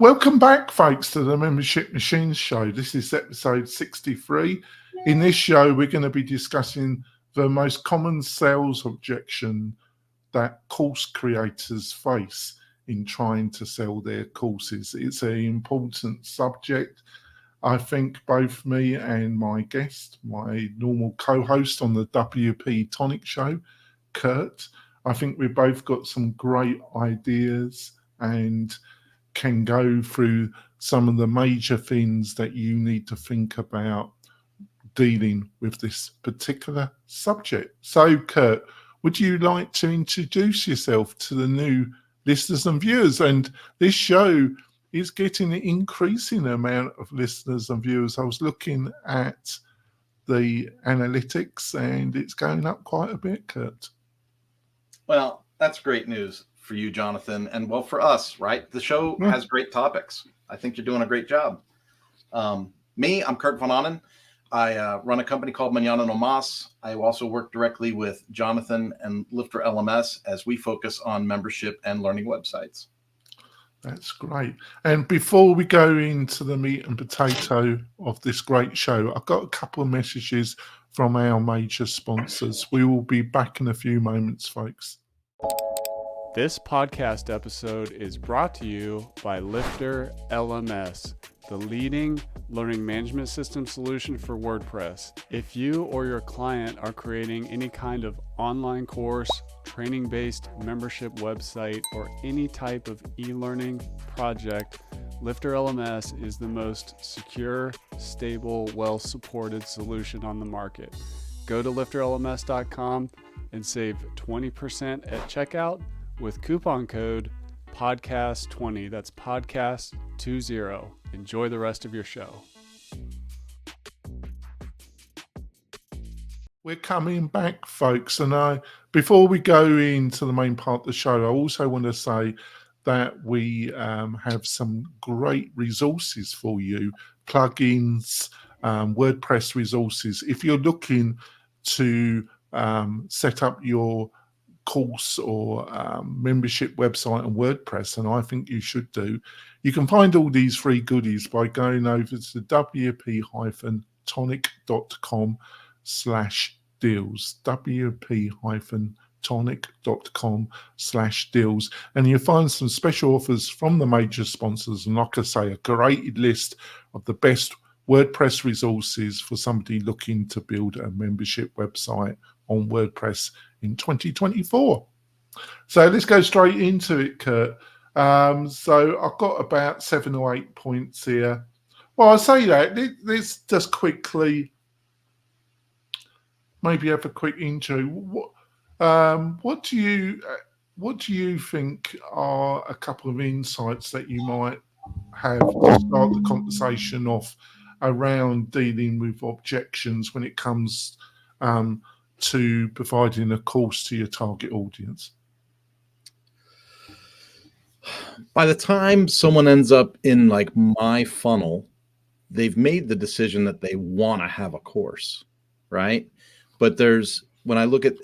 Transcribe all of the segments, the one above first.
Welcome back, folks, to the Membership Machines Show. This is episode 63. In this show, we're going to be discussing the most common sales objection that course creators face in trying to sell their courses. It's an important subject. I think both me and my guest, my normal co-host on the WP-Tonic show, Kurt, I think we've both got some great ideas and can go through some of the major things that you need to think about dealing with this particular subject. So, Kurt, would you like to introduce yourself to the new listeners and viewers? And this show is getting an increasing amount of listeners and viewers. I was looking at the analytics and it's going up quite a bit, Kurt. Well, that's great news for you, Jonathan, and well, for us, right? The show has great topics. I think you're doing a great job. I'm Kurt von Ahnen. I run a company called MananaNoMas. I also work directly with Jonathan and Lifter LMS as we focus on membership and learning websites. That's great. And before we go into the meat and potato of this great show, I've got a couple of messages from our major sponsors. We will be back in a few moments, folks. This podcast episode is brought to you by Lifter LMS, the leading learning management system solution for WordPress. If you or your client are creating any kind of online course, training-based membership website, or any type of e-learning project, Lifter LMS is the most secure, stable, well-supported solution on the market. Go to lifterlms.com and save 20% at checkout with coupon code podcast20. That's podcast20. Enjoy the rest of your show. We're coming back, folks, and before we go into the main part of the show, I also want to say that we have some great resources for you, plugins, WordPress resources. If you're looking to set up your course or membership website on WordPress, and I think you should do, you can find all these free goodies by going over to wp-tonic.com/deals, wp-tonic.com/deals, and you'll find some special offers from the major sponsors, and like I say, a curated list of the best WordPress resources for somebody looking to build a membership website on WordPress in 2024. So let's go straight into it, Kurt. So I've got about 7 or 8 points here. Well, I say that, let's just quickly maybe have a quick intro. What do you think are a couple of insights that you might have to start the conversation off around dealing with objections when it comes to providing a course to your target audience? By the time someone ends up in like my funnel, they've made the decision that they want to have a course, right? But when I look at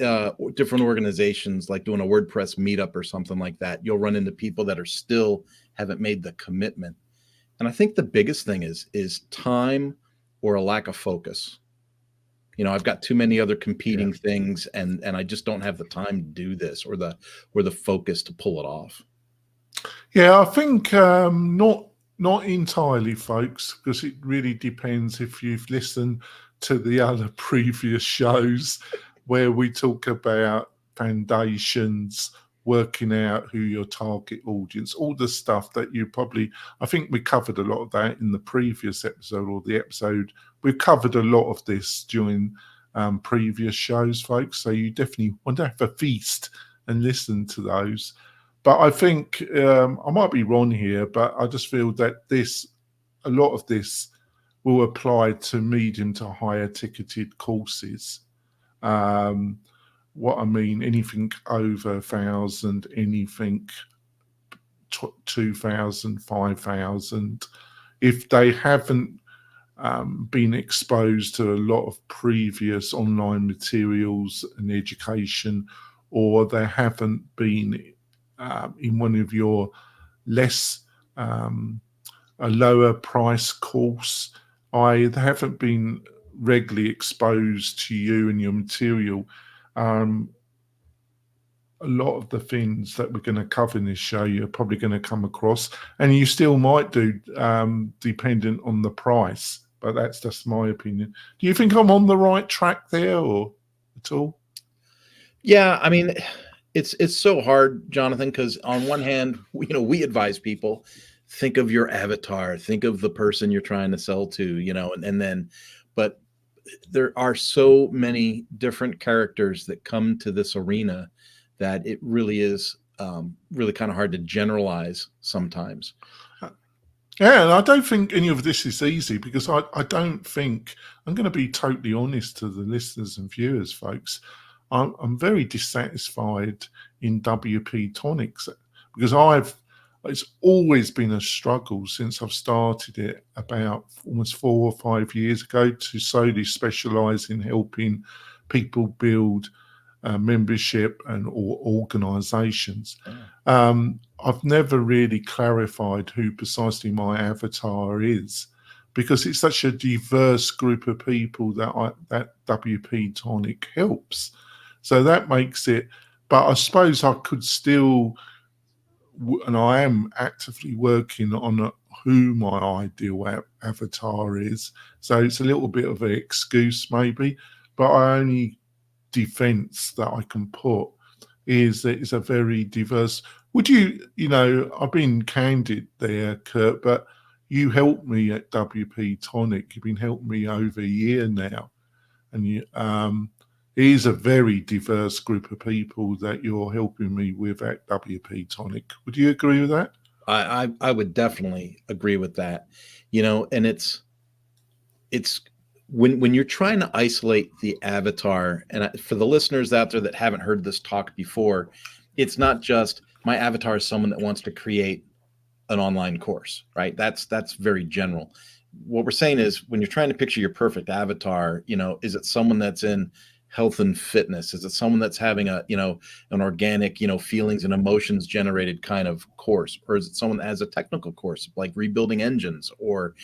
different organizations, like doing a WordPress meetup or something like that, you'll run into people that are still haven't made the commitment. And I think the biggest thing is time or a lack of focus. You know, I've got too many other competing things, and I just don't have the time to do this or the focus to pull it off. Yeah, I think not entirely, folks, because it really depends if you've listened to the other previous shows where we talk about foundations, working out who your target audience, all the stuff that you probably, I think we covered a lot of that in the previous episode or the episode. We've covered a lot of this during previous shows, folks. So you definitely want to have a feast and listen to those. But I think I might be wrong here, but I just feel that a lot of this will apply to medium to higher ticketed courses. What I mean, anything over 1,000, anything 2,000, 5,000, if they haven't been exposed to a lot of previous online materials and education, or they haven't been in one of your less a lower price course. I haven't been regularly exposed to you and your material. A lot of the things that we're going to cover in this show, you're probably going to come across, and you still might do, dependent on the price. But that's just my opinion. Do you think I'm on the right track there, or at all? Yeah, I mean, it's so hard, Jonathan, because on one hand, we advise people, think of your avatar, think of the person you're trying to sell to, and then, but there are so many different characters that come to this arena that it really is really kind of hard to generalize sometimes. Yeah, and I don't think any of this is easy, because I don't think, I'm going to be totally honest to the listeners and viewers, folks. I'm very dissatisfied in WP-Tonics, because it's always been a struggle since I've started it about almost 4 or 5 years ago to solely specialize in helping people build membership or organizations. I've never really clarified who precisely my avatar is, because it's such a diverse group of people that WP-Tonic helps. So that makes it, but I suppose I could still, and I am actively working on who my ideal avatar is. So it's a little bit of an excuse maybe, but I only defense that I can put is that it's a very diverse. Would I've been candid there, Kurt, but you helped me at WP-Tonic. You've been helping me over a year now, and it is a very diverse group of people that you're helping me with at WP-Tonic. Would you agree with that? I would definitely agree with that. And it's when you're trying to isolate the avatar, and for the listeners out there that haven't heard this talk before, it's not just my avatar is someone that wants to create an online course, right? That's very general. What we're saying is, when you're trying to picture your perfect avatar, is it someone that's in health and fitness? Is it someone that's having an organic, feelings and emotions generated kind of course? Or is it someone that has a technical course like rebuilding engines? Or,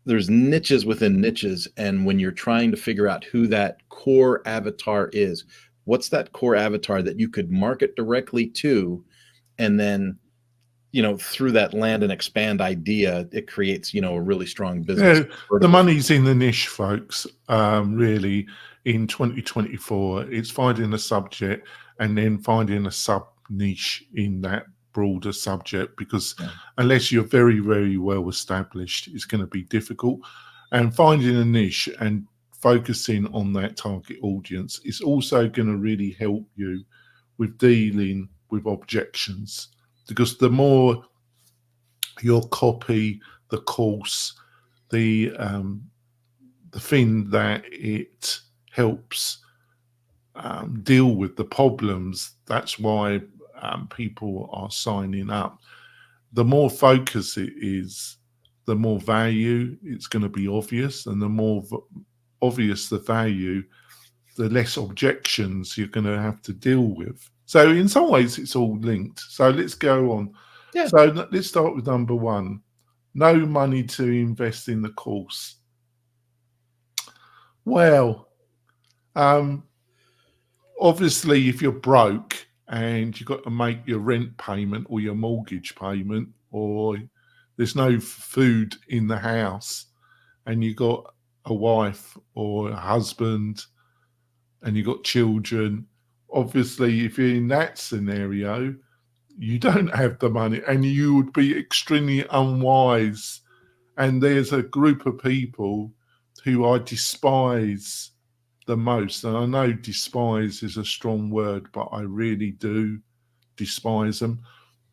there's niches within niches. And when you're trying to figure out who that core avatar is, what's that core avatar that you could market directly to? And then, through that land and expand idea, it creates, a really strong business. Yeah, the money's in the niche, folks. Really, in 2024, it's finding a subject and then finding a sub niche in that broader subject, because unless you're very, very well established, it's going to be difficult. And finding a niche and focusing on that target audience is also going to really help you with dealing with objections, because the more your copy, the course, the thing that it helps deal with the problems, that's why people are signing up. The more focus it is, the more value it's going to be obvious, and the more obvious the value, the less objections you're going to have to deal with. So in some ways it's all linked. So let's go on. Yeah. So let's start with number 1. No money to invest in the course. Well, obviously, if you're broke and you've got to make your rent payment or your mortgage payment, or there's no food in the house, and you've got a wife or a husband and you've got children, obviously, if you're in that scenario, you don't have the money and you would be extremely unwise. And there's a group of people who I despise the most. And I know despise is a strong word, but I really do despise them,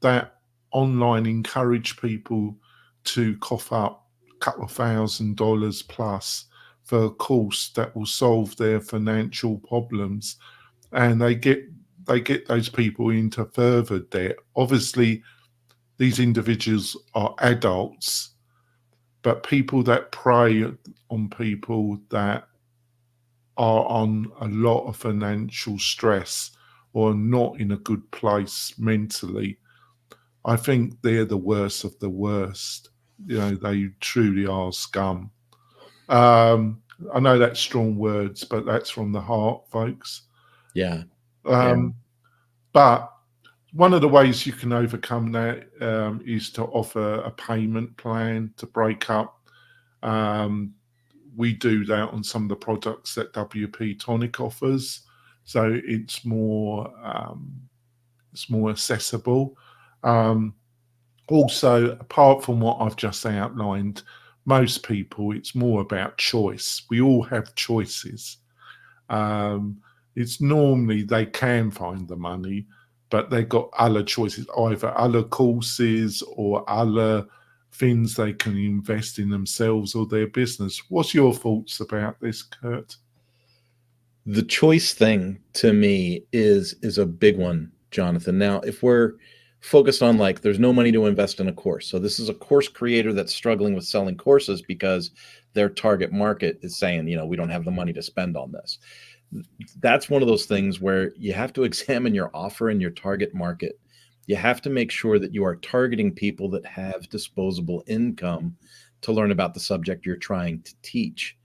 that online encourage people to cough up a couple of $1,000 plus for a course that will solve their financial problems. And they get those people into further debt. Obviously, these individuals are adults, but people that prey on people that are on a lot of financial stress or not in a good place mentally, I think they're the worst of the worst. They truly are scum. I know that's strong words, but that's from the heart, folks. Yeah. But one of the ways you can overcome that is to offer a payment plan to break up. We do that on some of the products that WP-Tonic offers, so it's more accessible. Also, apart from what I've just outlined, most people, it's more about choice. We all have choices. It's normally they can find the money, but they've got other choices, either other courses or other things they can invest in themselves or their business. What's your thoughts about this, Kurt? The choice thing to me is a big one, Jonathan. Now, if we're focused on like there's no money to invest in a course, so this is a course creator that's struggling with selling courses because their target market is saying, we don't have the money to spend on this. That's one of those things where you have to examine your offer and your target market. You have to make sure that you are targeting people that have disposable income to learn about the subject you're trying to teach.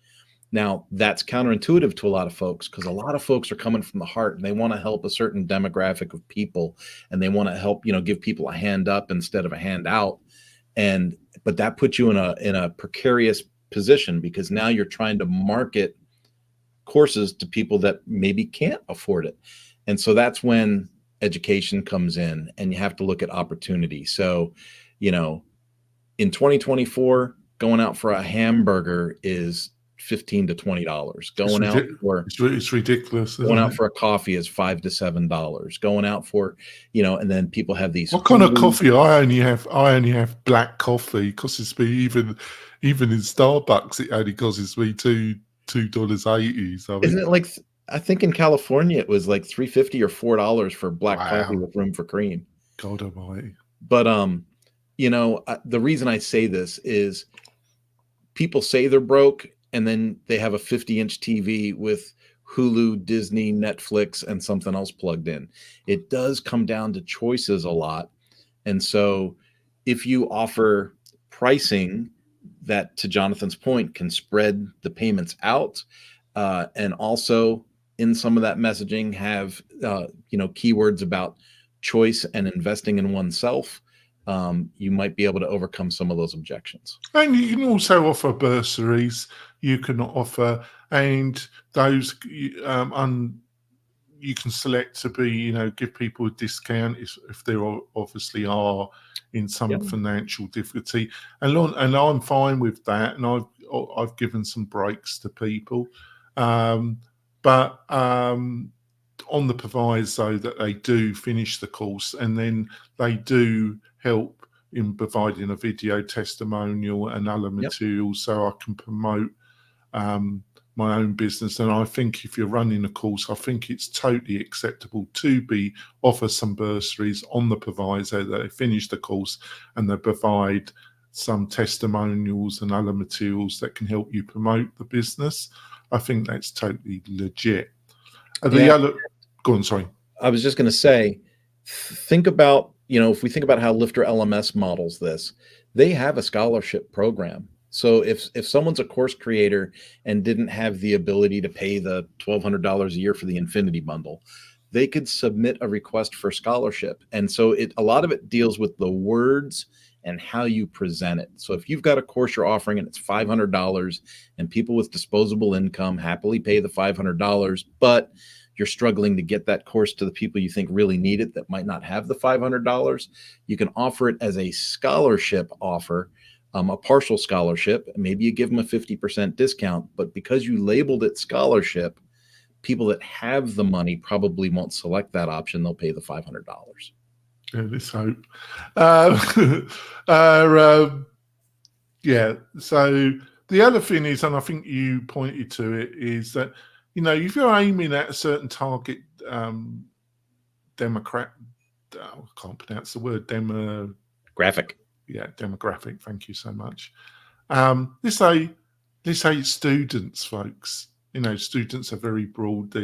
Now, that's counterintuitive to a lot of folks because a lot of folks are coming from the heart and they want to help a certain demographic of people, and they want to help, give people a hand up instead of a hand out. But that puts you in a precarious position because now you're trying to market courses to people that maybe can't afford it. And so that's when education comes in, and you have to look at opportunity. So, in 2024, going out for a hamburger is $15 to $20. Going out for it's ridiculous. Going out for a coffee is $5 to $7. Going out for, and then people have these. What kind of coffee? I only have black coffee. It costs me even in Starbucks. It only costs me $2.80. So isn't it like? I think in California it was like $3.50 or $4 for black coffee with room for cream. God almighty. But the reason I say this is people say they're broke, and then they have a 50-inch TV with Hulu, Disney, Netflix, and something else plugged in. It does come down to choices a lot. And so if you offer pricing that, to Jonathan's point, can spread the payments out, and also in some of that messaging have, keywords about choice and investing in oneself, you might be able to overcome some of those objections. And you can also offer bursaries. You can offer, and those you can select to be, give people a discount if they obviously are in some financial difficulty. And I'm fine with that. And I've given some breaks to people, but on the proviso that they do finish the course, and then they do help in providing a video testimonial and other materials so I can promote my own business. And I think if you're running a course, I think it's totally acceptable to offer some bursaries on the proviso that they finish the course and they provide some testimonials and other materials that can help you promote the business. I think that's totally legit. Go on, sorry. I was just going to say, think about, if we think about how Lifter LMS models this, they have a scholarship program. So if someone's a course creator and didn't have the ability to pay the $1,200 a year for the Infinity Bundle, they could submit a request for scholarship. And so a lot of it deals with the words and how you present it. So if you've got a course you're offering and it's $500 and people with disposable income happily pay the $500, but you're struggling to get that course to the people you think really need it that might not have the $500, you can offer it as a scholarship offer, a partial scholarship. Maybe you give them a 50% discount, but because you labeled it scholarship, people that have the money probably won't select that option. They'll pay the $500. Let's hope. So the other thing is, and I think you pointed to it, is that, if you're aiming at a certain target democrat, I can't pronounce the word, graphic. Yeah, demographic. Thank you so much. Let's say students, folks. Students are very broad.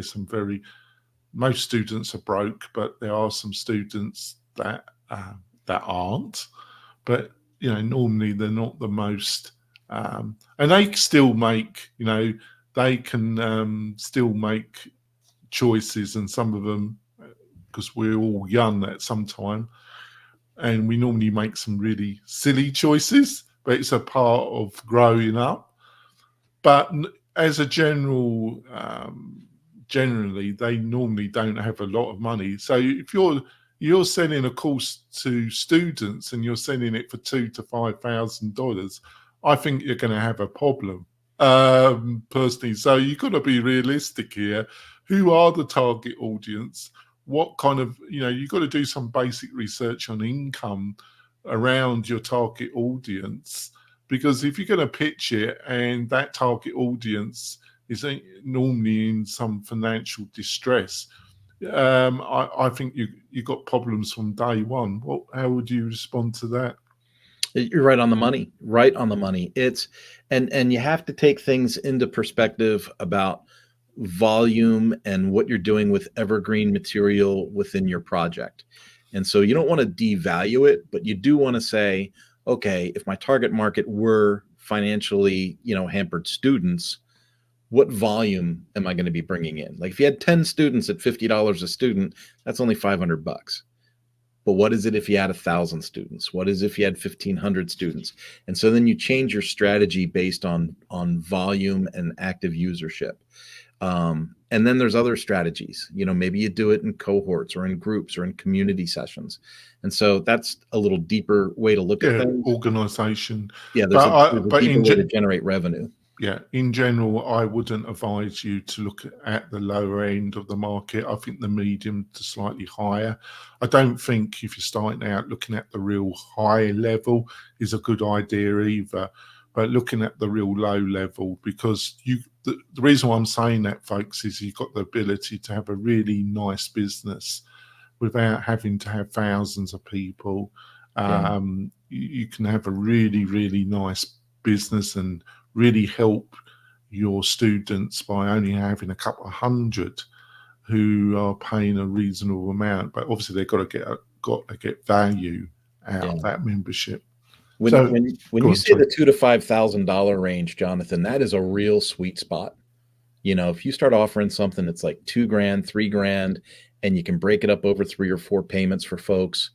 Most students are broke, but there are some students that that aren't, but normally they're not the most, and they still make, they can still make choices, and some of them, because we're all young at some time, and we normally make some really silly choices, but it's a part of growing up. But as a generally, they normally don't have a lot of money. So if you're selling a course to students and you're selling it for $2,000 to $5,000, I think you're going to have a problem, personally. So you've got to be realistic here. Who are the target audience? What kind of, you've got to do some basic research on income around your target audience, because if you're going to pitch it and that target audience is normally in some financial distress, I think you got problems from day one. How would you respond to that? You're right on the money. Right on the money. It's and you have to take things into perspective about volume and what you're doing with evergreen material within your project. And so you don't want to devalue it, but you do want to say, okay, if my target market were financially, hampered students, what volume am I going to be bringing in? Like if you had 10 students at $50 a student, that's only $500. But what is it if you had 1,000 students? What is if you had 1,500 students? And so then you change your strategy based on volume and active usership. And then there's other strategies. Maybe you do it in cohorts or in groups or in community sessions. And so that's a little deeper way to look at things. Organization. Yeah, there's a deeper way to generate revenue. Yeah, in general, I wouldn't advise you to look at the lower end of the market. I think the medium to slightly higher. I don't think if you're starting out looking at the real high level is a good idea either, but looking at the real low level, because the reason why I'm saying that, folks, is you've got the ability to have a really nice business without having to have thousands of people. You can have a really, really nice business and really help your students by only having a couple of hundred who are paying a reasonable amount. But obviously they've got to get value out of that membership. When you say the $2,000 to $5,000 range, Jonathan, that is a real sweet spot. If you start offering something that's like $2,000, $3,000, and you can break it up over 3 or 4 payments for folks,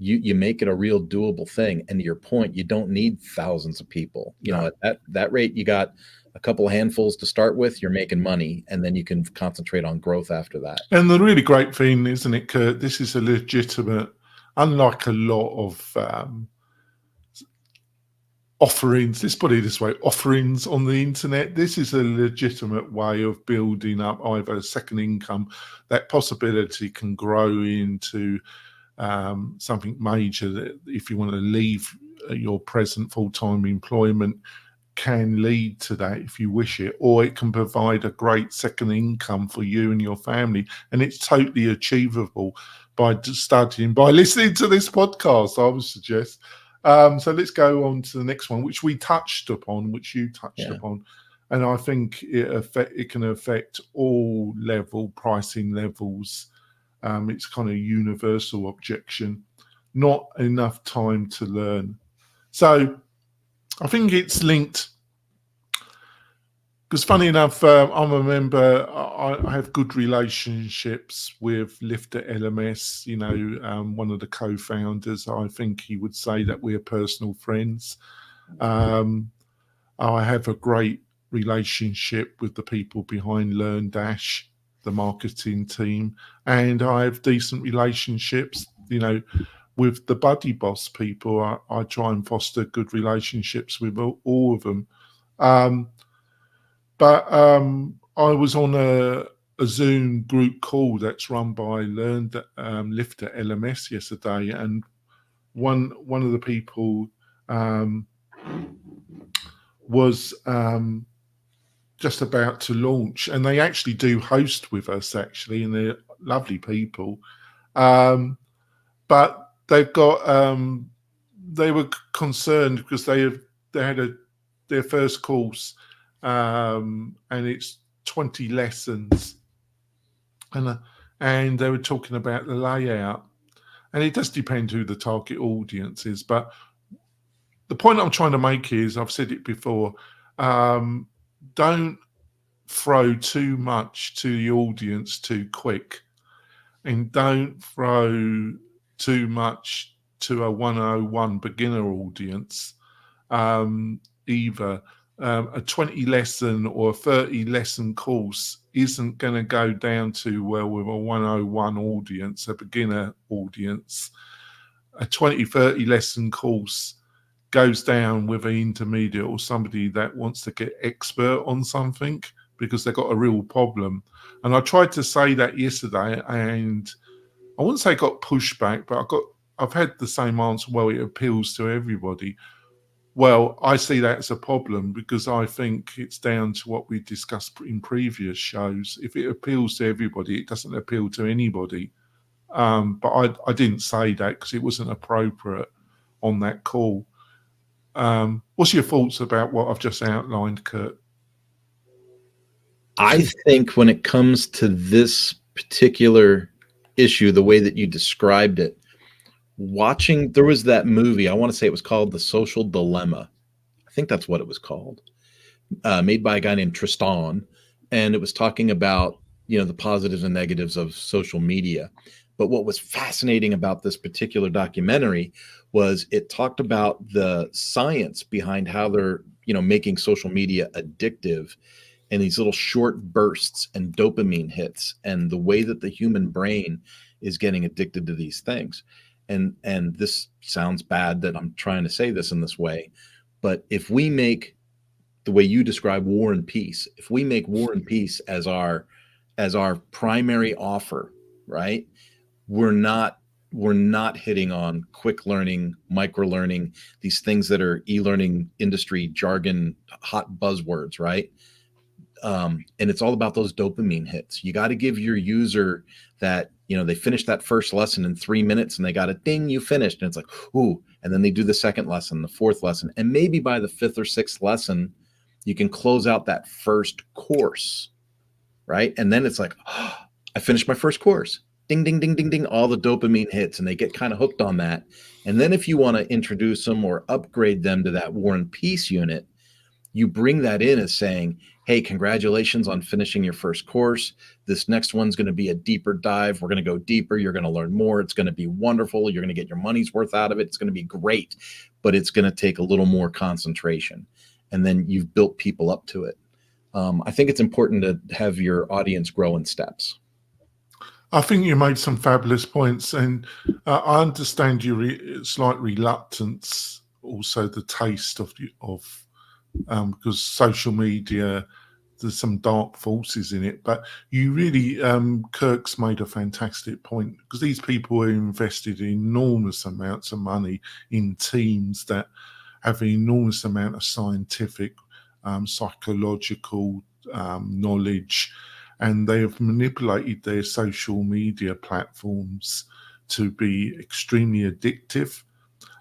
you make it a real doable thing. And to your point, you don't need thousands of people. At that rate, you got a couple of handfuls to start with, you're making money, and then you can concentrate on growth after that. And the really great thing, isn't it, Kurt? This is a legitimate, unlike a lot of offerings, let's put it this way, offerings on the internet. This is a legitimate way of building up either a second income. That possibility can grow into something major that, if you want to leave your present full-time employment, can lead to that if you wish it, or it can provide a great second income for you and your family. And it's totally achievable by listening to this podcast, I would suggest. So let's go on to the next one, which you touched upon. And I think it can affect all pricing levels. It's kind of universal objection, not enough time to learn. So I think it's linked, because funny enough, I'm a member, I have good relationships with Lifter LMS, one of the co-founders. I think he would say that we're personal friends. I have a great relationship with the people behind LearnDash, the marketing team, and I have decent relationships, with the Buddy Boss people. I try and foster good relationships with all of them. But I was on a Zoom group call that's run by Lifter LMS yesterday, and one of the people was just about to launch, and they actually do host with us, actually, and they're lovely people. But they've got they were concerned because they had their first course, and it's 20 lessons, and they were talking about the layout, and it does depend who the target audience is. But the point I'm trying to make here is, I've said it before, don't throw too much to the audience too quick, and don't throw too much to a 101 beginner audience either. A 20 lesson or a 30 lesson course isn't going to go down too well with a 101 audience, a beginner audience. A 20, 30 lesson course goes down with an intermediate or somebody that wants to get expert on something because they've got a real problem. And I tried to say that yesterday, and I wouldn't say got pushback, but I've had the same answer. Well, it appeals to everybody. Well, I see that as a problem because I think it's down to what we discussed in previous shows. If it appeals to everybody, it doesn't appeal to anybody. But I didn't say that because it wasn't appropriate on that call. What's your thoughts about what I've just outlined, Kurt? I think when it comes to this particular issue, the way that you described it, there was that movie, I want to say it was called The Social Dilemma. I think that's what it was called, made by a guy named Tristan. And it was talking about, the positives and negatives of social media. But what was fascinating about this particular documentary was it talked about the science behind how they're, making social media addictive, and these little short bursts and dopamine hits, and the way that the human brain is getting addicted to these things. And this sounds bad that I'm trying to say this in this way, but if we make the way you describe War and Peace, if we make War and Peace as our primary offer, right? We're not hitting on quick learning, micro learning, these things that are e-learning industry jargon, hot buzzwords, right? And it's all about those dopamine hits. You got to give your user that, they finish that first lesson in 3 minutes and they got a ding, you finished. And it's like, ooh, and then they do the second lesson, the fourth lesson. And maybe by the fifth or sixth lesson, you can close out that first course, right? And then it's like, oh, I finished my first course. Ding, ding, ding, ding, ding, all the dopamine hits, and they get kind of hooked on that. And then if you want to introduce them or upgrade them to that War and Peace unit, you bring that in as saying, hey, congratulations on finishing your first course. This next one's going to be a deeper dive. We're going to go deeper. You're going to learn more. It's going to be wonderful. You're going to get your money's worth out of it. It's going to be great, but it's going to take a little more concentration. And then you've built people up to it. I think it's important to have your audience grow in steps. I think you made some fabulous points, and I understand your slight reluctance, also the taste of because social media, there's some dark forces in it. But you really, Kirk's made a fantastic point, because these people are invested in enormous amounts of money in teams that have an enormous amount of scientific, psychological knowledge, and they have manipulated their social media platforms to be extremely addictive.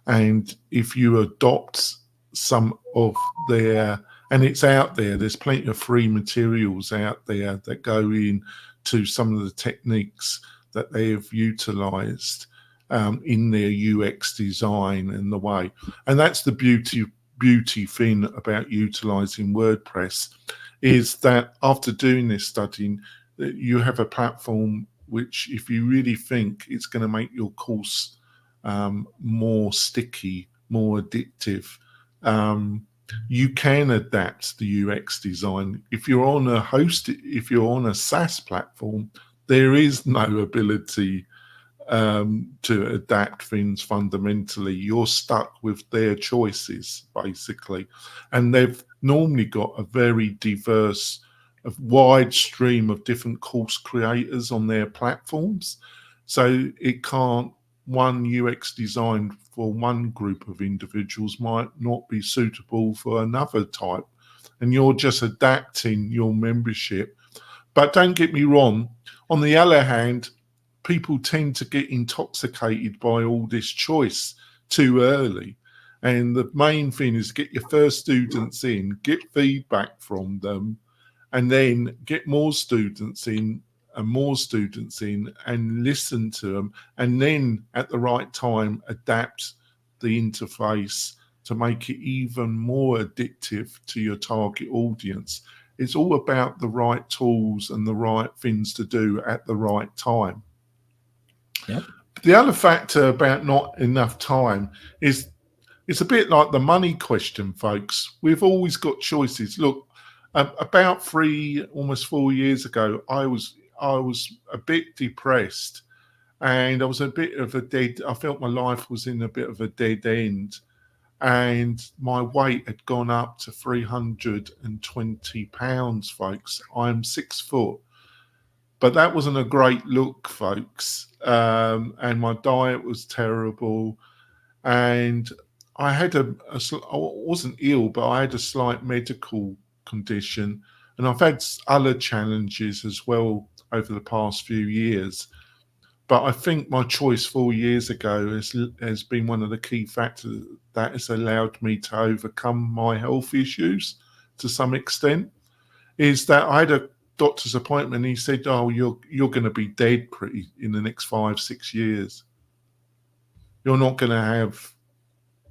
And if you adopt some of their, and it's out there's plenty of free materials out there that go in to some of the techniques that they have utilized in their UX design and the way. And that's the beauty thing about utilizing WordPress, is that after doing this studying, you have a platform which, if you really think it's going to make your course more sticky, more addictive, you can adapt the UX design. If you're on a SaaS platform, there is no ability to adapt things fundamentally. You're stuck with their choices, basically. And they've normally got a very diverse, a wide stream of different course creators on their platforms. So it can't, one UX design for one group of individuals might not be suitable for another type. And you're just adapting your membership. But don't get me wrong, on the other hand, people tend to get intoxicated by all this choice too early. And the main thing is get your first students in, get feedback from them, and then get more students in and more students in and listen to them, and then at the right time adapt the interface to make it even more addictive to your target audience. It's all about the right tools and the right things to do at the right time. Yep. The other factor about not enough time is it's a bit like the money question, folks. We've always got choices. Look, about almost 4 years ago, I was a bit depressed, and I was a bit of I felt my life was in a bit of a dead end, and my weight had gone up to 320 pounds, folks. I'm 6 foot, but that wasn't a great look, folks. And my diet was terrible, and I had I wasn't ill, but I had a slight medical condition, and I've had other challenges as well over the past few years. But I think my choice 4 years ago has been one of the key factors that has allowed me to overcome my health issues to some extent. Is that I had a doctor's appointment, and he said, "Oh, you're going to be dead in the next 5-6 years. You're not going to have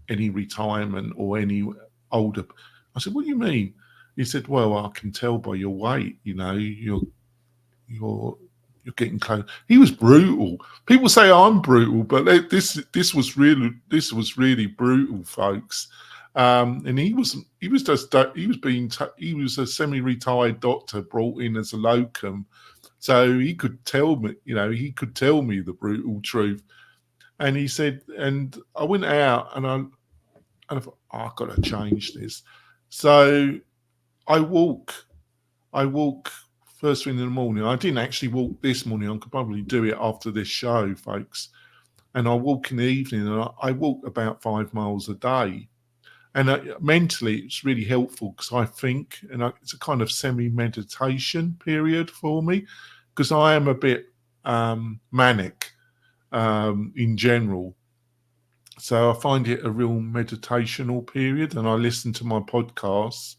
any retirement or any older." I said, "What do you mean?" He said, "Well, I can tell by your weight. You know, you're getting close." He was brutal. People say I'm brutal, but this was really brutal, folks. And he was a semi-retired doctor brought in as a locum, so he could tell me, the brutal truth. And he said, and I went out and I thought, I've got to change this. So I walk first thing in the morning. I didn't actually walk this morning. I could probably do it after this show, folks. And I walk in the evening, and I walk about 5 miles a day. And mentally, it's really helpful because I think, and it's a kind of semi-meditation period for me, because I am a bit manic in general. So I find it a real meditational period, and I listen to my podcasts.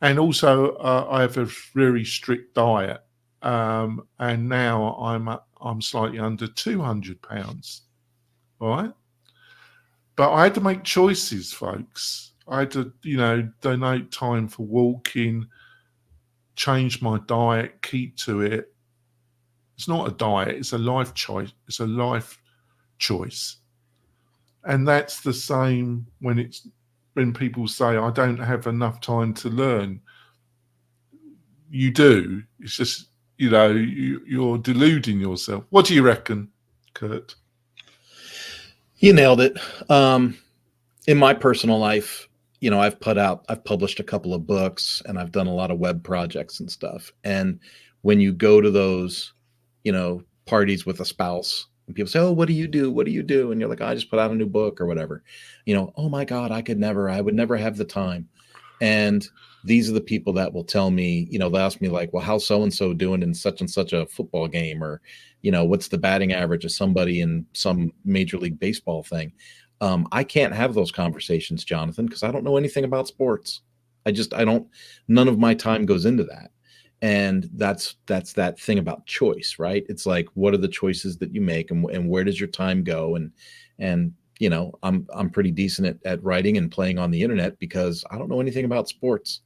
And also, I have a very strict diet, and now I'm slightly under 200 pounds. All right, but I had to make choices, folks. I had to, donate time for walking, change my diet, keep to it. It's not a diet; it's a life choice. It's a life choice, and that's the same when people say, "I don't have enough time to learn." You do. It's just, you're deluding yourself. What do you reckon, Kurt? You nailed it. In my personal life, I've published a couple of books, and I've done a lot of web projects and stuff. And when you go to those, parties with a spouse, and people say, "Oh, what do you do? What do you do?" And you're like, "I just put out a new book," or whatever. "Oh my God, I would never have the time." And these are the people that will tell me, they'll ask me like, "Well, how's so-and-so doing in such and such a football game?" Or, "What's the batting average of somebody in some Major League Baseball thing?" I can't have those conversations, Jonathan, because I don't know anything about sports. None of my time goes into that. And that's that thing about choice, right? It's like, what are the choices that you make, and where does your time go? And I'm pretty decent at writing and playing on the internet because I don't know anything about sports.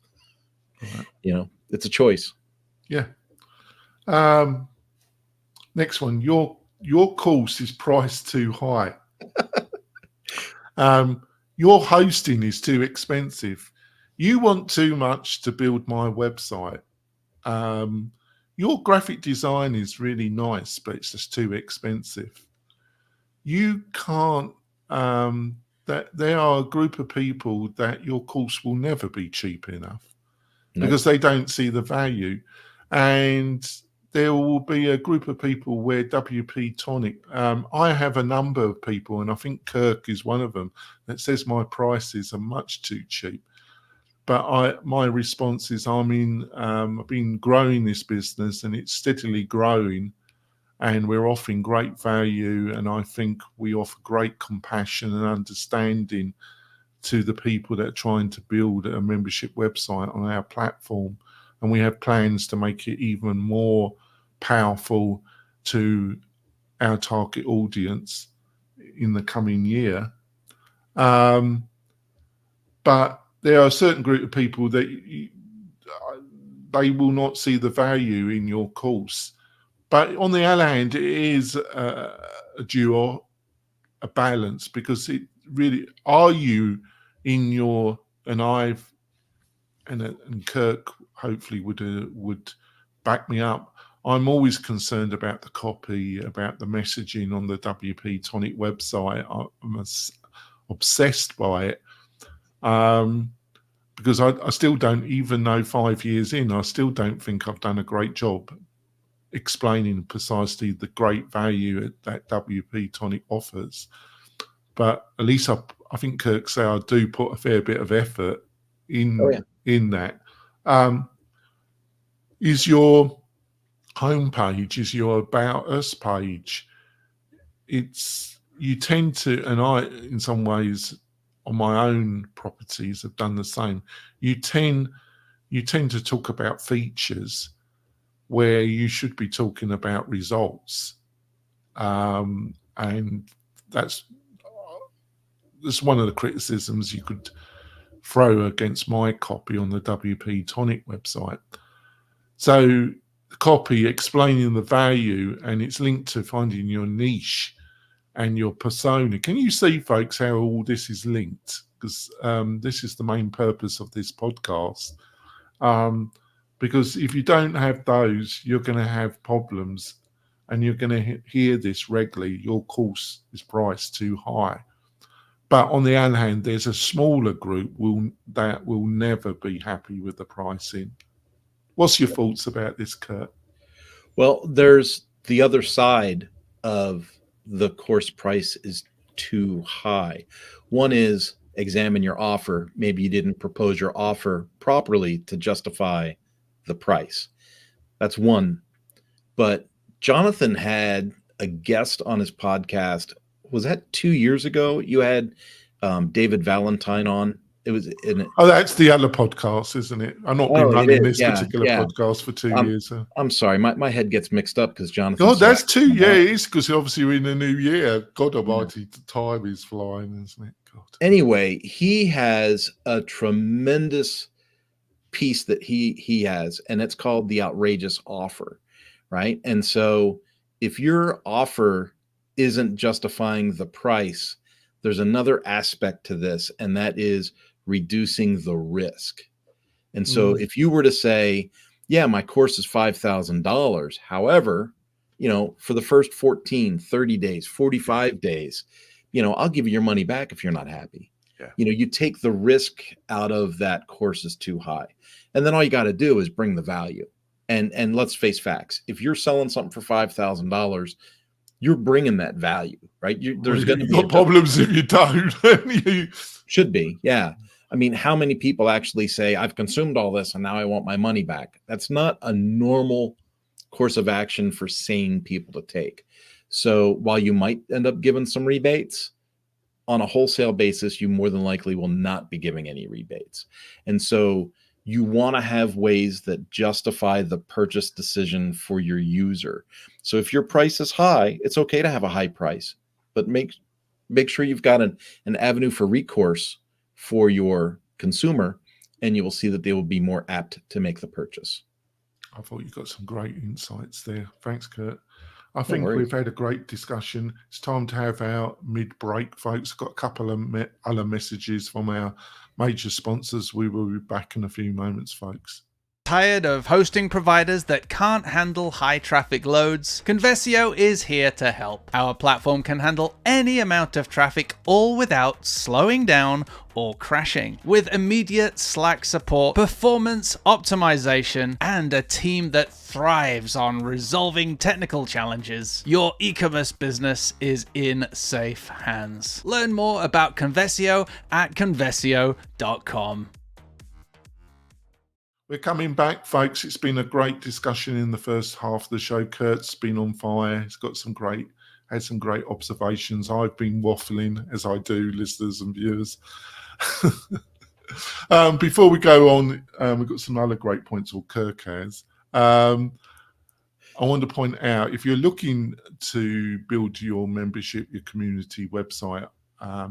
Right. It's a choice. Yeah. Next one. Your course is priced too high. Your hosting is too expensive. You want too much to build my website. Your graphic design is really nice, but it's just too expensive. You can't. That there are a group of people that your course will never be cheap enough. Nope. Because they don't see the value, and there will be a group of people where WP-Tonic. I have a number of people, and I think Kirk is one of them, that says my prices are much too cheap. But my response is, I've been growing this business, and it's steadily growing, and we're offering great value, and I think we offer great compassion and understanding to the people that are trying to build a membership website on our platform. And we have plans to make it even more powerful to our target audience in the coming year. But there are a certain group of people that they will not see the value in your course. But on the other hand, it is a duo, a balance, because it really, are you in your, and Kirk hopefully would back me up. I'm always concerned about the copy, about the messaging on the WP-Tonic website. I'm obsessed by it. Because I still don't, even though 5 years in, I still don't think I've done a great job explaining precisely the great value that WP-Tonic offers. But at least I think Kirk said I do put a fair bit of effort in that. Is your homepage, is your About Us page, you tend to, and I, in some ways, on my own properties have done the same. You tend to talk about features where you should be talking about results, and that's one of the criticisms you could throw against my copy on the WP-Tonic website. So the copy explaining the value, and it's linked to finding your niche and your persona. Can you see, folks, how all this is linked? Because this is the main purpose of this podcast. Because if you don't have those, you're going to have problems, and you're going to hear this regularly. Your course is priced too high. But on the other hand, there's a smaller group that will never be happy with the pricing. What's your thoughts about this, Kurt? Well, there's the other side of the course price is too high. One is examine your offer. Maybe you didn't propose your offer properly to justify the price. That's one. But Jonathan had a guest on his podcast. Was that 2 years ago? You had David Valentine on. It was that's the other podcast, isn't it? I've not been running this particular podcast for 2 years. So. I'm sorry, my head gets mixed up because Jonathan. Oh, that's 2 years, because obviously we're in the new year. God Almighty, the time is flying, isn't it? God. Anyway, he has a tremendous piece that he has, and it's called the outrageous offer, right? And so if your offer isn't justifying the price, there's another aspect to this, and that is reducing the risk. And so if you were to say, yeah, my course is $5,000. However, for the first 14, 30 days, 45 days, I'll give you your money back if you're not happy. Yeah. You take the risk out of that course is too high. And then all you got to do is bring the value. And let's face facts. If you're selling something for $5,000, you're bringing that value, right? There's going to be problems if you don't. Should be, yeah. I mean, how many people actually say, I've consumed all this and now I want my money back? That's not a normal course of action for sane people to take. So while you might end up giving some rebates, on a wholesale basis, you more than likely will not be giving any rebates. And so you want to have ways that justify the purchase decision for your user. So if your price is high, it's okay to have a high price, but make sure you've got an avenue for recourse for your consumer, and you will see that they will be more apt to make the purchase. I thought you got some great insights there. Thanks, Kurt. I think we've had a great discussion. It's time to have our mid-break, folks. Got a couple of other messages from our major sponsors. We will be back in a few moments, folks. Tired of hosting providers that can't handle high traffic loads? Conversio is here to help. Our platform can handle any amount of traffic, all without slowing down or crashing. With immediate Slack support, performance optimization, and a team that thrives on resolving technical challenges, your e-commerce business is in safe hands. Learn more about Conversio at conversio.com. We're coming back, folks. It's been a great discussion in the first half of the show. Kurt's been on fire. He's got had some great observations. I've been waffling, as I do, listeners and viewers. Before we go on, we've got some other great points, or Kirk has. I want to point out, if you're looking to build your membership, your community website,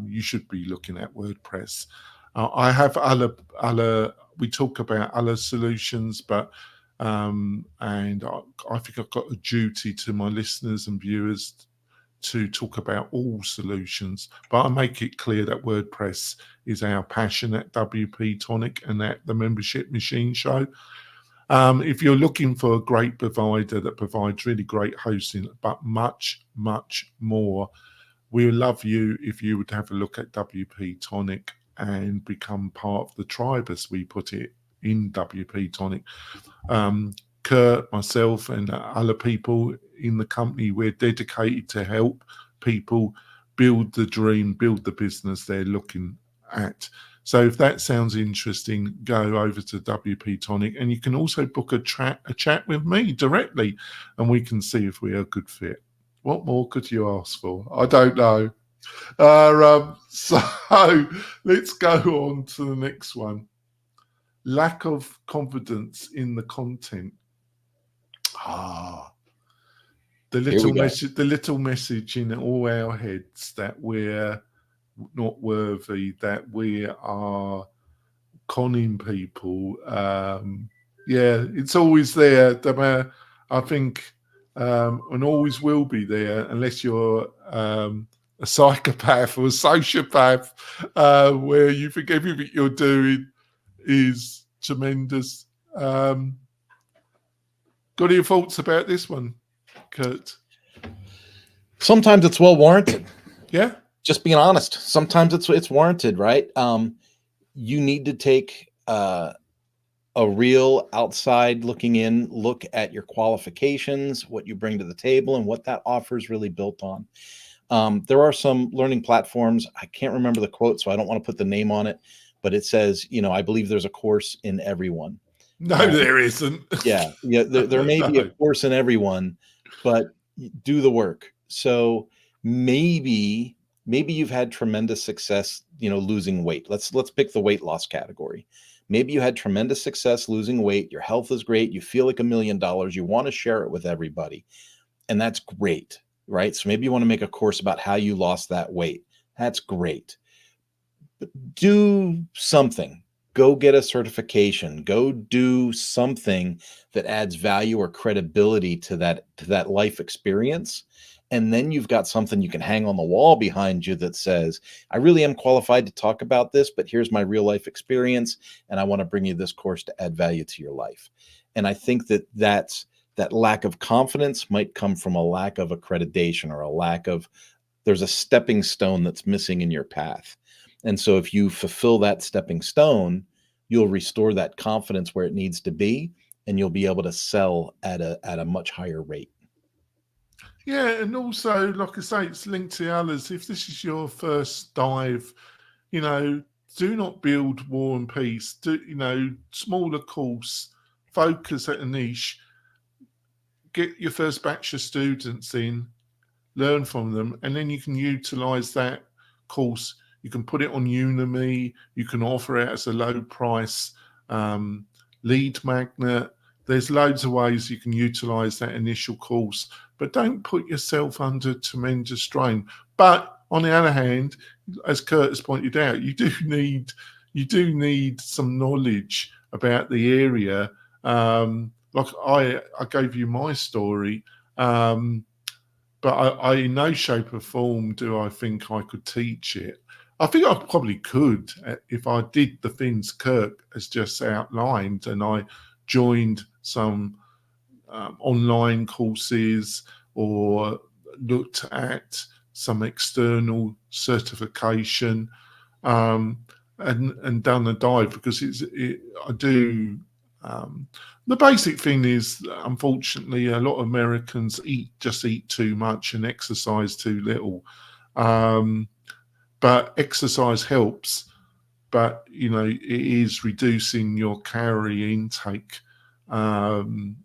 you should be looking at WordPress. I have other, we talk about other solutions, but and I think I've got a duty to my listeners and viewers to talk about all solutions, but I make it clear that WordPress is our passion at WP-Tonic and at the Membership Machine Show. If you're looking for a great provider that provides really great hosting, but much, much more, we would love you if you would have a look at WP-Tonic and become part of the tribe, as we put it, in WP-Tonic. Kurt, myself, and other people in the company, we're dedicated to help people build the dream, build the business they're looking at. So if that sounds interesting, go over to WP-Tonic, and you can also book a chat with me directly, and we can see if we are a good fit. What more could you ask for? I don't know. So let's go on to the next one. Lack of confidence in the content. The little message in all our heads that we're not worthy, that we are conning people. It's always there. I think, and always will be there, unless you're a psychopath or a sociopath, where you think everything you're doing is tremendous. Got any thoughts about this one, Kurt? Sometimes it's well warranted. Yeah. Just being honest. Sometimes it's warranted, right? You need to take a real outside looking in look at your qualifications, what you bring to the table, and what that offer is really built on. There are some learning platforms. I can't remember the quote, so I don't want to put the name on it, but it says, I believe there's a course in everyone. No, there isn't. Yeah. There may be a course in everyone, but do the work. So maybe you've had tremendous success, losing weight. Let's pick the weight loss category. Maybe you had tremendous success losing weight. Your health is great. You feel like $1 million. You want to share it with everybody. And that's great, right? So maybe you want to make a course about how you lost that weight. That's great. But do something. Go get a certification. Go do something that adds value or credibility to that life experience. And then you've got something you can hang on the wall behind you that says, I really am qualified to talk about this, but here's my real life experience. And I want to bring you this course to add value to your life. And I think that lack of confidence might come from a lack of accreditation or there's a stepping stone that's missing in your path. And so if you fulfill that stepping stone, you'll restore that confidence where it needs to be, and you'll be able to sell at a much higher rate. Yeah, and also, like I say, it's linked to others. If this is your first dive, do not build War and Peace. Do, smaller course, focus at a niche, get your first batch of students in, learn from them, and then you can utilize that course. You can put it on Udemy. You can offer it as a low price lead magnet. There's loads of ways you can utilize that initial course, but don't put yourself under tremendous strain. But on the other hand, as Curtis pointed out, you do need some knowledge about the area. Like I gave you my story, but I in no shape or form do I think I could teach it. I think I probably could if I did the things Kirk has just outlined, and I joined some online courses or looked at some external certification and done a dive, because I do. The basic thing is, unfortunately, a lot of Americans just eat too much and exercise too little. But exercise helps, but it is reducing your calorie intake and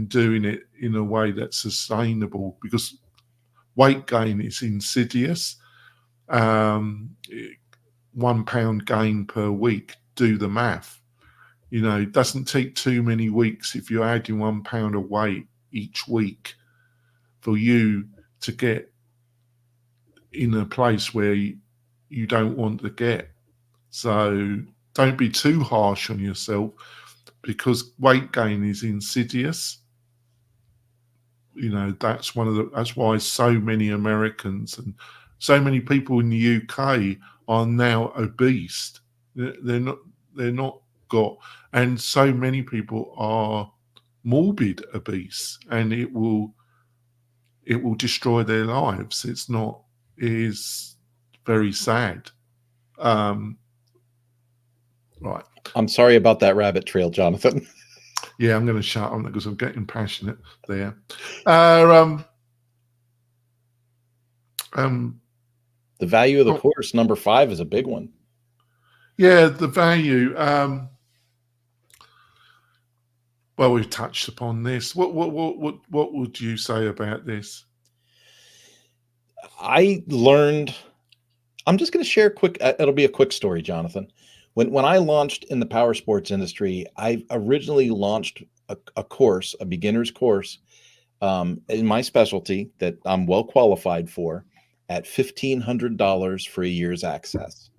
doing it in a way that's sustainable, because weight gain is insidious. 1 pound gain per week, do the math. It doesn't take too many weeks if you're adding 1 pound of weight each week for you to get in a place where you don't want to get. So don't be too harsh on yourself, because weight gain is insidious. That's why so many Americans and so many people in the UK are now obese. They're not got, and so many people are morbid obese, and it will destroy their lives. It is very sad. Right. I'm sorry about that rabbit trail, Jonathan. Yeah, I'm going to shut up because I'm getting passionate there. The value of the course, number 5, is a big one. Yeah, the value. Well, we've touched upon this. What would you say about this? I learned. I'm just going to share a quick. It'll be a quick story, Jonathan. When I launched in the power sports industry, I originally launched a course, a beginner's course, in my specialty that I'm well qualified for, at $1,500 for a year's access.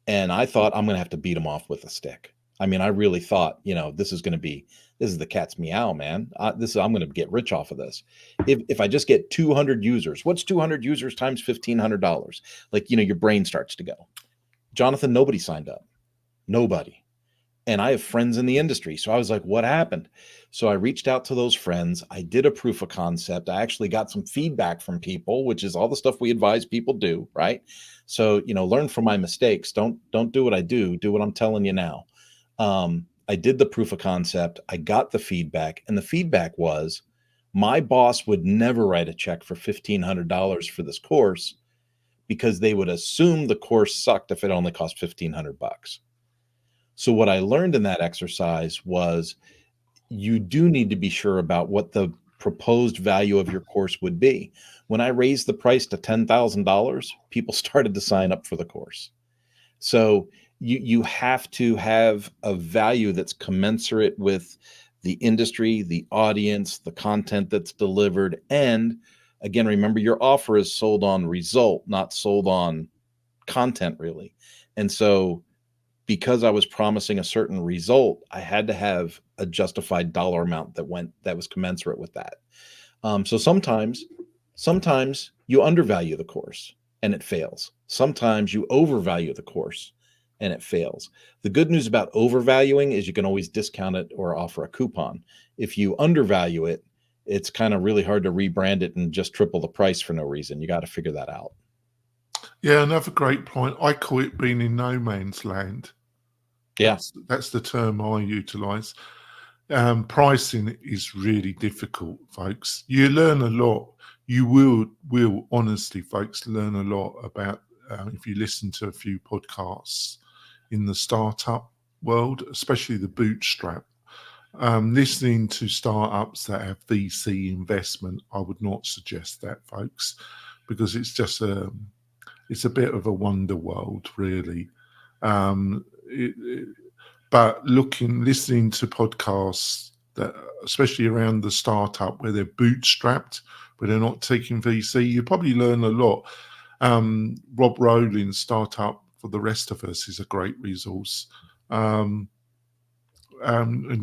And I thought, I'm going to have to beat them off with a stick. I mean, I really thought, this is the cat's meow, man. I'm going to get rich off of this. If I just get 200 users, what's 200 users times $1,500? Like, your brain starts to go. Jonathan, nobody signed up. Nobody. And I have friends in the industry. So I was like, what happened? So I reached out to those friends. I did a proof of concept. I actually got some feedback from people, which is all the stuff we advise people do, right? So, learn from my mistakes. Don't do what I do. Do what I'm telling you now. I did the proof of concept. I got the feedback, and the feedback was my boss would never write a check for $1,500 for this course, because they would assume the course sucked if it only cost $1,500. So what I learned in that exercise was you do need to be sure about what the proposed value of your course would be. When I raised the price to $10,000, people started to sign up for the course. So you have to have a value that's commensurate with the industry, the audience, the content that's delivered, and again, remember, your offer is sold on result, not sold on content, really. And so because I was promising a certain result, I had to have a justified dollar amount that was commensurate with that. So sometimes you undervalue the course and it fails. Sometimes you overvalue the course and it fails. The good news about overvaluing is you can always discount it or offer a coupon. If you undervalue it, it's kind of really hard to rebrand it and just triple the price for no reason. You got to figure that out. Yeah, another great point. I call it being in no man's land. Yeah. That's the term I utilize. Pricing is really difficult, folks. You learn a lot. You will honestly, folks, learn a lot about if you listen to a few podcasts in the startup world, especially the bootstrap. Listening to startups that have VC investment, I would not suggest that, folks, because it's just it's a bit of a wonder world, really. But listening to podcasts that, especially around the startup where they're bootstrapped, where they're not taking VC, you probably learn a lot. Rob Rollins' Startup for the Rest of Us is a great resource. And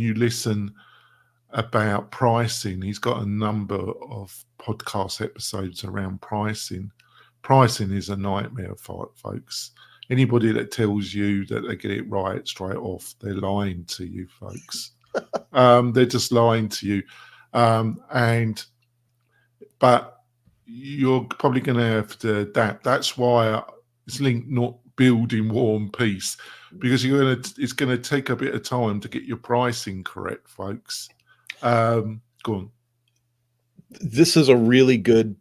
you listen about pricing. He's got a number of podcast episodes around pricing. Pricing is a nightmare, folks. Anybody that tells you that they get it right straight off, they're lying to you, folks. They're just lying to you. But you're probably going to have to adapt. That's why it's linked not building war and peace, because it's going to take a bit of time to get your pricing correct, folks. Go on. This is a really good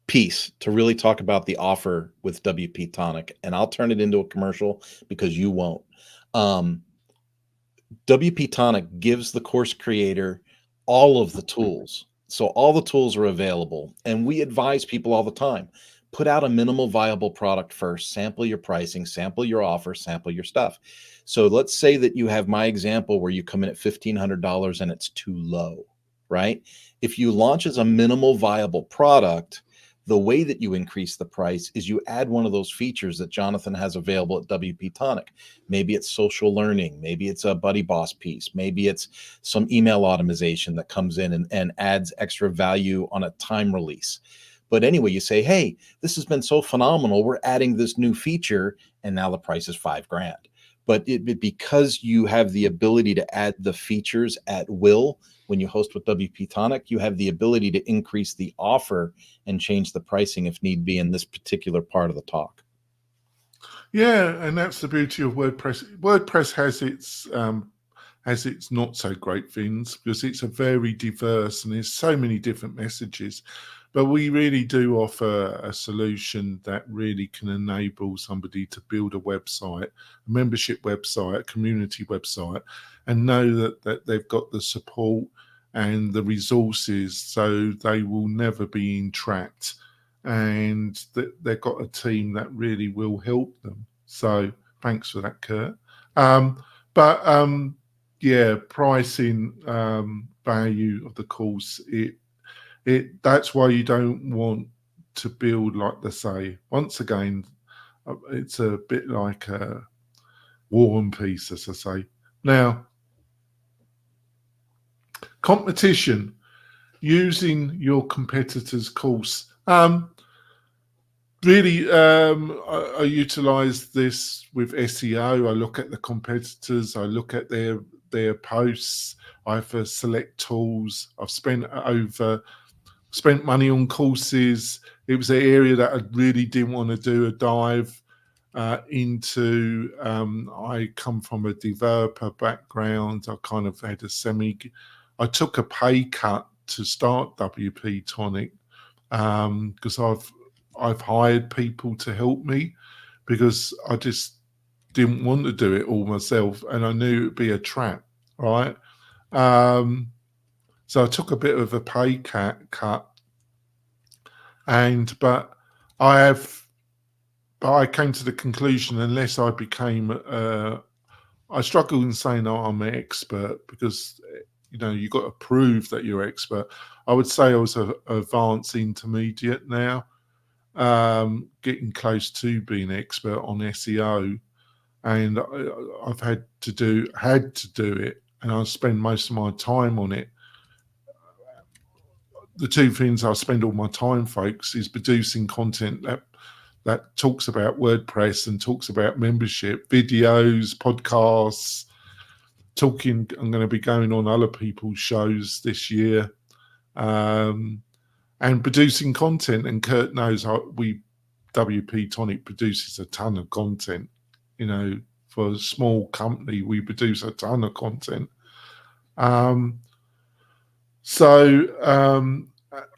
piece to really talk about the offer with WP-Tonic, and I'll turn it into a commercial because you won't. WP-Tonic gives the course creator all of the tools. So all the tools are available, and we advise people all the time, put out a minimal viable product first, sample your pricing, sample your offer, sample your stuff. So let's say that you have my example where you come in at $1,500 and it's too low, right? If you launch as a minimal viable product, the way that you increase the price is you add one of those features that Jonathan has available at WP-Tonic. Maybe it's social learning. Maybe it's a Buddy Boss piece. Maybe it's some email automation that comes in and adds extra value on a time release. But anyway, you say, hey, this has been so phenomenal. We're adding this new feature, and now the price is $5,000. But because you have the ability to add the features at will, when you host with WP-Tonic, you have the ability to increase the offer and change the pricing if need be in this particular part of the talk. Yeah, and that's the beauty of WordPress. WordPress has its not so great things because it's a very diverse and there's so many different messages. But we really do offer a solution that really can enable somebody to build a website, a membership website, a community website, and know that they've got the support and the resources so they will never be entrapped, and that they've got a team that really will help them. So thanks for that, Kurt. Yeah, pricing, value of the course, that's why you don't want to build like they say. Once again, it's a bit like a War and Peace, as I say. Now, competition, using your competitor's course. Really, I utilize this with SEO. I look at the competitors. I look at their posts. I have select tools. I've spent money on courses. It was an area that I really didn't want to do a dive into. I come from a developer background. I kind of had I took a pay cut to start WP-Tonic because I've hired people to help me because I just didn't want to do it all myself, and I knew it'd be a trap, right? So I took a bit of a pay cut, but I came to the conclusion unless I became, I struggle in saying I'm an expert because you got to prove that you're expert. I would say I was an advanced intermediate now, getting close to being expert on SEO, and I've had to do it, and I spend most of my time on it. The two things I spend all my time, folks, is producing content that talks about WordPress and talks about membership, videos, podcasts, I'm going to be going on other people's shows this year, and producing content. And Kurt knows WP-Tonic produces a ton of content. For a small company, we produce a ton of content.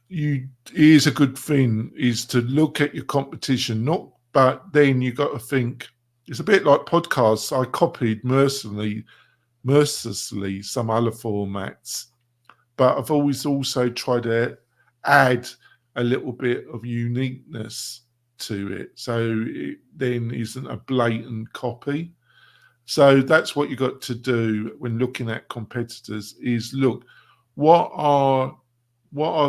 Here's a good thing is to look at your competition, but then you got to think, it's a bit like podcasts. I copied mercilessly some other formats, but I've always also tried to add a little bit of uniqueness to it, so it then isn't a blatant copy. So that's what you got to do when looking at competitors is look, what are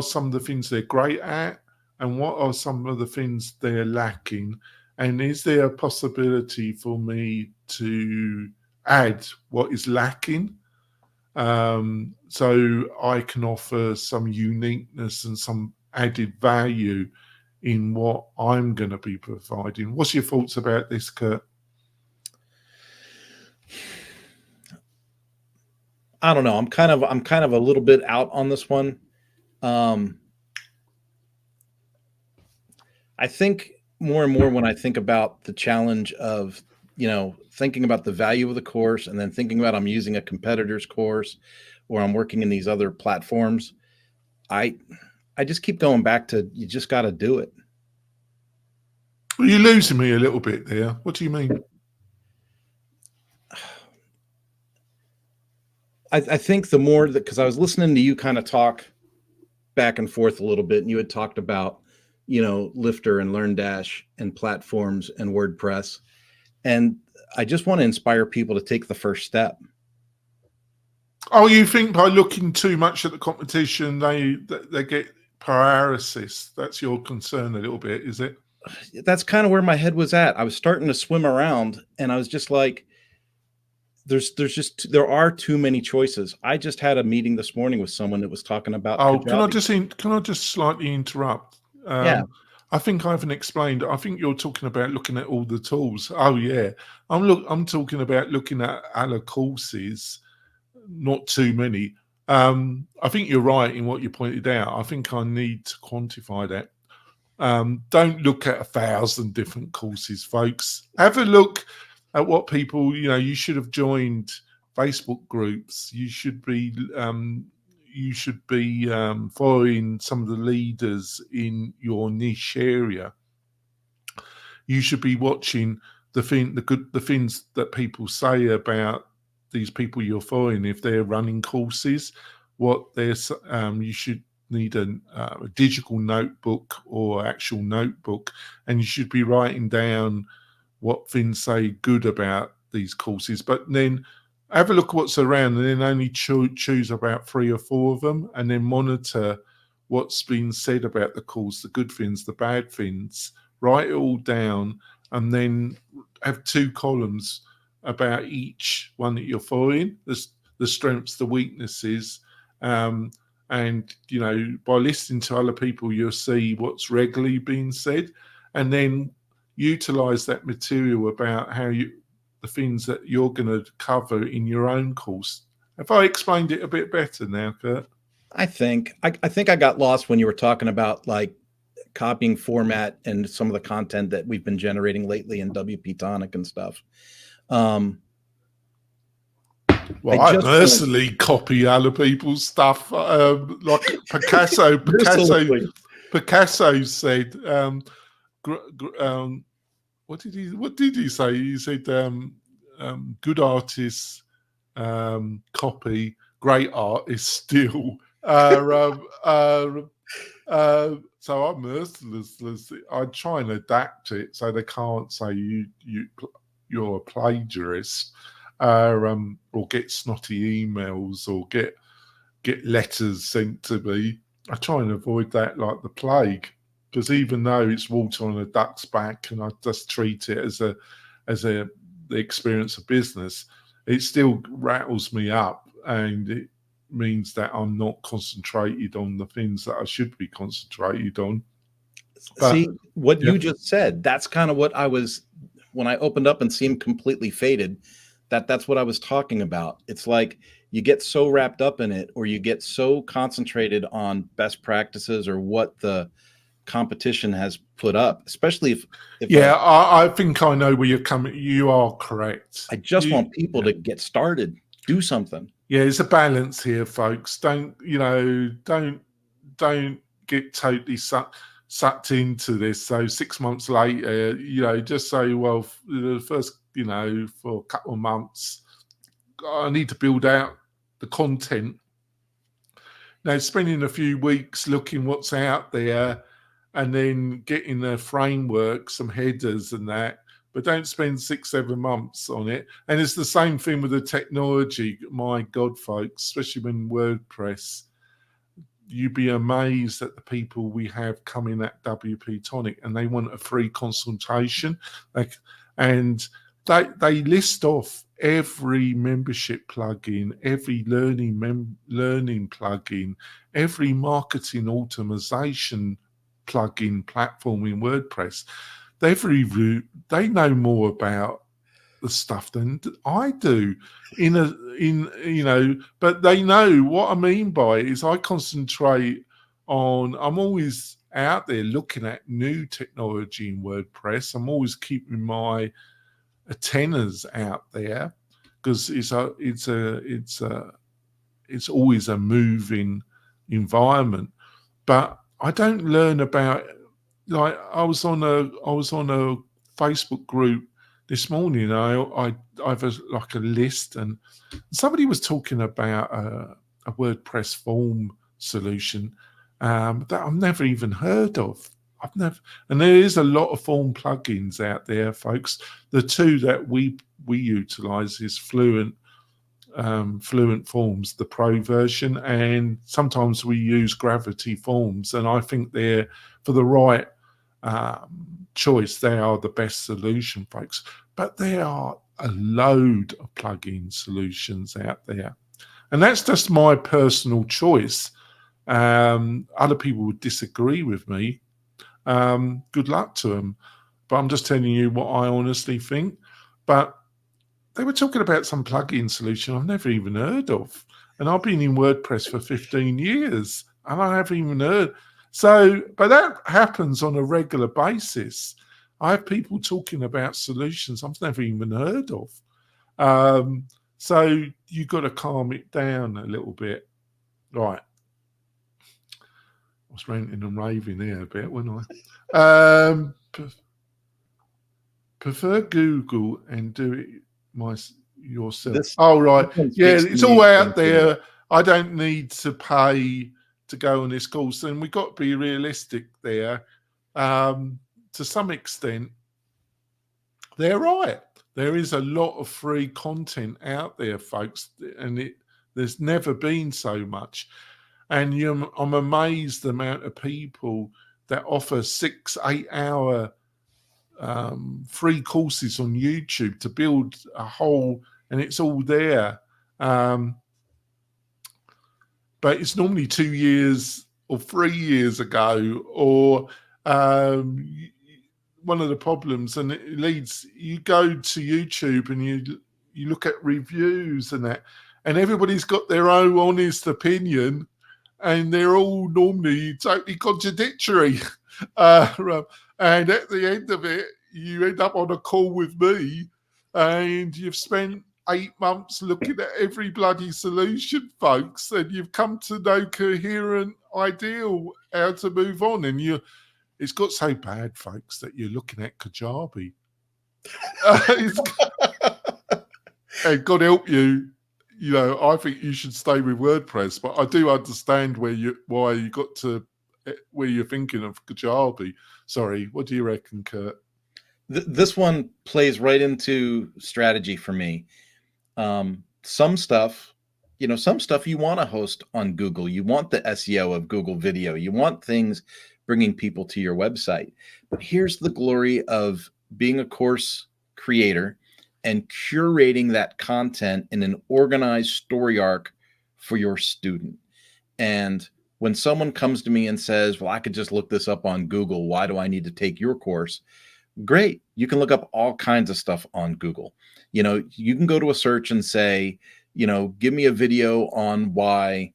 some of the things they're great at, and what are some of the things they're lacking, and is there a possibility for me to add what is lacking, so I can offer some uniqueness and some added value in what I'm going to be providing. What's your thoughts about this, Kurt? I don't know. I'm kind of a little bit out on this one. I think more and more when I think about the challenge of, thinking about the value of the course and then thinking about I'm using a competitor's course or I'm working in these other platforms, I just keep going back to, you just got to do it. Well, you're losing me a little bit there. What do you mean? I think the more that, because I was listening to you kind of talk back and forth a little bit, and you had talked about, Lifter and LearnDash and platforms and WordPress. And I just want to inspire people to take the first step. Oh, you think by looking too much at the competition, they get paralysis? That's your concern a little bit, is it? That's kind of where my head was at. I was starting to swim around, and I was just like, there are too many choices. I just had a meeting this morning with someone that was talking about. Oh, can I just slightly interrupt? Yeah. I think I haven't explained. I think you're talking about looking at all the tools. Oh yeah, I'm talking about looking at other courses, not too many. I think you're right in what you pointed out. I think I need to quantify that. Don't look at 1,000 different courses, folks. Have a look at what people, you should have joined Facebook groups. You should be following some of the leaders in your niche area. You should be watching the things that people say about these people you're following. If they're running courses, you should need a digital notebook or actual notebook, and you should be writing down what things say good about these courses. But then have a look at what's around, and then only choose about 3 or 4 of them, and then monitor what's been said about the course, the good things, the bad things. Write it all down, and then have 2 columns about each one that you're following, the strengths, the weaknesses, and by listening to other people, you'll see what's regularly being said, and then utilize that material about the things that you're going to cover in your own course. Have I explained it a bit better now, Kurt? I think I got lost when you were talking about like copying format and some of the content that we've been generating lately in WP-Tonic and stuff. Well, I mercilessly copy other people's stuff, like Picasso. Picasso said, "What did he say? He said, good artists copy, great art is still." So I'm merciless. I try and adapt it so they can't say you're a plagiarist. Or get snotty emails or get letters sent to me. I try and avoid that like the plague, because even though it's water on a duck's back and I just treat it as the experience of business, it still rattles me up, and it means that I'm not concentrated on the things that I should be concentrated on. But, see what you just said, that's kind of what I was when I opened up and seemed completely faded. That's what I was talking about. It's like you get so wrapped up in it, or you get so concentrated on best practices or what the competition has put up, especially if I think I know where you're coming. You are correct. I just want people to get started, do something. Yeah, there's a balance here, folks. Don't get totally sucked into this. So 6 months later, just say, well, the first, for a couple of months, I need to build out the content. Now, spending a few weeks looking what's out there, and then getting the framework, some headers and that, but don't spend 6-7 months on it. And it's the same thing with the technology. My God, folks, especially when WordPress, you'd be amazed at the people we have coming at WP-Tonic, and they want a free consultation. And they list off every membership plugin, every learning plugin, every marketing automation plugin platform in WordPress. They know more about the stuff than I do but they know what I mean by it is I concentrate on, I'm always out there looking at new technology in WordPress. I'm always keeping my antennas out there, because it's always a moving environment. But I don't learn about, like, I was on a Facebook group this morning. I have a list, and somebody was talking about a WordPress form solution that I've never even heard of. And there is a lot of form plugins out there, folks. The two that we utilize is Fluent Fluent Forms, the Pro version, and sometimes we use Gravity Forms, and I think they're, for the right choice, they are the best solution, folks. But there are a load of plugin solutions out there, and that's just my personal choice. Other people would disagree with me. Good luck to them, but I'm just telling you what I honestly think. But they were talking about some plugin solution I've never even heard of, and I've been in WordPress for 15 years and I haven't even heard. So, but that happens on a regular basis. I have people talking about solutions I've never even heard of. So you've got to calm it down a little bit. Right. I was ranting and raving there a bit, wasn't I? Prefer Google and do it yourself. Right. Yeah, it's all out there. I don't need to pay to go on this course. And we've got to be realistic there. To some extent, they're right. There is a lot of free content out there, folks, and there's never been so much. And I'm amazed the amount of people that offer 6-8 hour free courses on YouTube to build a whole, and it's all there. But it's normally 2 years or 3 years ago, or one of the problems, and it leads, you go to YouTube and you look at reviews and that, and everybody's got their own honest opinion, and they're all normally totally contradictory. And at the end of it, you end up on a call with me, and you've spent 8 months looking at every bloody solution, folks, and you've come to no coherent idea how to move on. And it's got so bad, folks, that you're looking at Kajabi. And God help you, I think you should stay with WordPress, but I do understand why you got to where you're thinking of Kajabi. Sorry, what do you reckon, Kurt? This one plays right into strategy for me. Some stuff you want to host on Google. You want the SEO of Google Video. You want things bringing people to your website. But here's the glory of being a course creator and curating that content in an organized story arc for your student. And when someone comes to me and says, well, I could just look this up on Google, why do I need to take your course? Great. You can look up all kinds of stuff on Google. You can go to a search and say, give me a video on why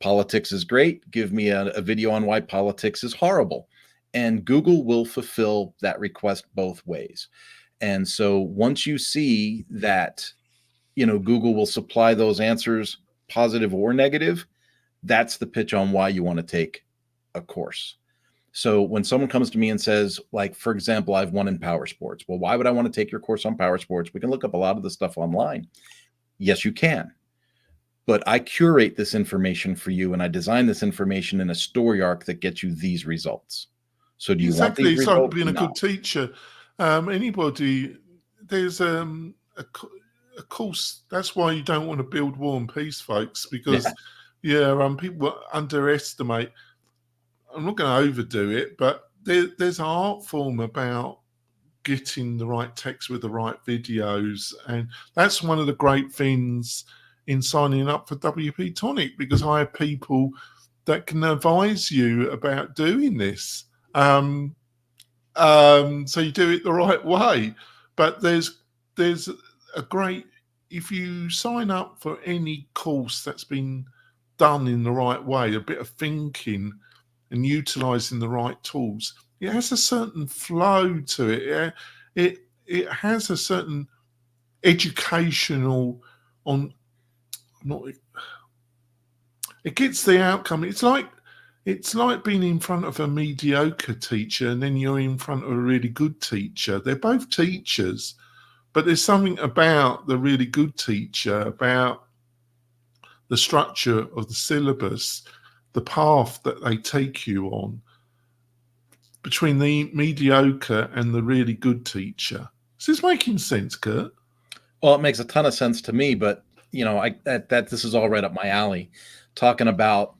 politics is great. Give me a video on why politics is horrible. And Google will fulfill that request both ways. And so once you see that, Google will supply those answers, positive or negative, that's the pitch on why you want to take a course. So when someone comes to me and says, like, for example, I've won in power sports. Well, why would I want to take your course on power sports? We can look up a lot of the stuff online. Yes, you can. But I curate this information for you, and I design this information in a story arc that gets you these results. So do you want these results? Exactly. It's like being a good teacher. There's a course. That's why you don't want to build War and Peace, folks, because people underestimate. I'm not going to overdo it, but there's an art form about getting the right text with the right videos, and that's one of the great things in signing up for WP-Tonic, because I have people that can advise you about doing this. So you do it the right way. But there's a great, if you sign up for any course that's been done in the right way, a bit of thinking and utilizing the right tools, it has a certain flow to it. It has a certain educational it gets the outcome. It's like being in front of a mediocre teacher and then you're in front of a really good teacher. They're both teachers, but there's something about the really good teacher, about the structure of the syllabus, the path that they take you on, between the mediocre and the really good teacher. Is this making sense, Kurt? Well, it makes a ton of sense to me, but this is all right up my alley, talking about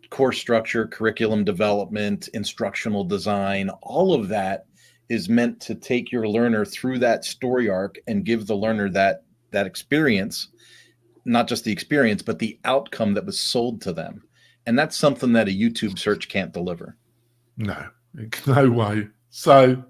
course structure, curriculum development, instructional design. All of that is meant to take your learner through that story arc and give the learner that experience, not just the experience, but the outcome that was sold to them. And that's something that a YouTube search can't deliver. No way. So,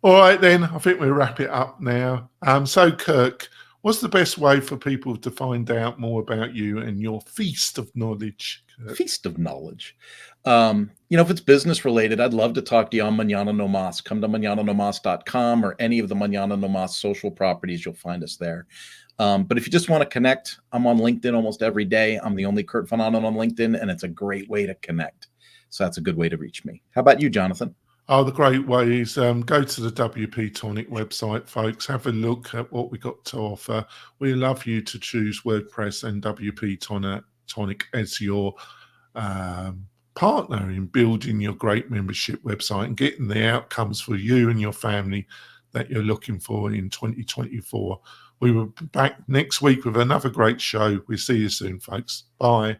all right then, I think we'll wrap it up now. So Kirk, what's the best way for people to find out more about you and your feast of knowledge? Kirk? Feast of knowledge. If it's business related, I'd love to talk to you on MananaNoMas. Come to MananaNoMas.com or any of the MananaNoMas social properties. You'll find us there. But if you just want to connect, I'm on LinkedIn almost every day. I'm the only Kurt Van Ahnen on LinkedIn, and it's a great way to connect. So that's a good way to reach me. How about you, Jonathan? Oh, the great way is go to the WP-Tonic website, folks. Have a look at what we got to offer. We love you to choose WordPress and WP-Tonic as your partner in building your great membership website and getting the outcomes for you and your family that you're looking for in 2024. We will be back next week with another great show. We'll see you soon, folks. Bye.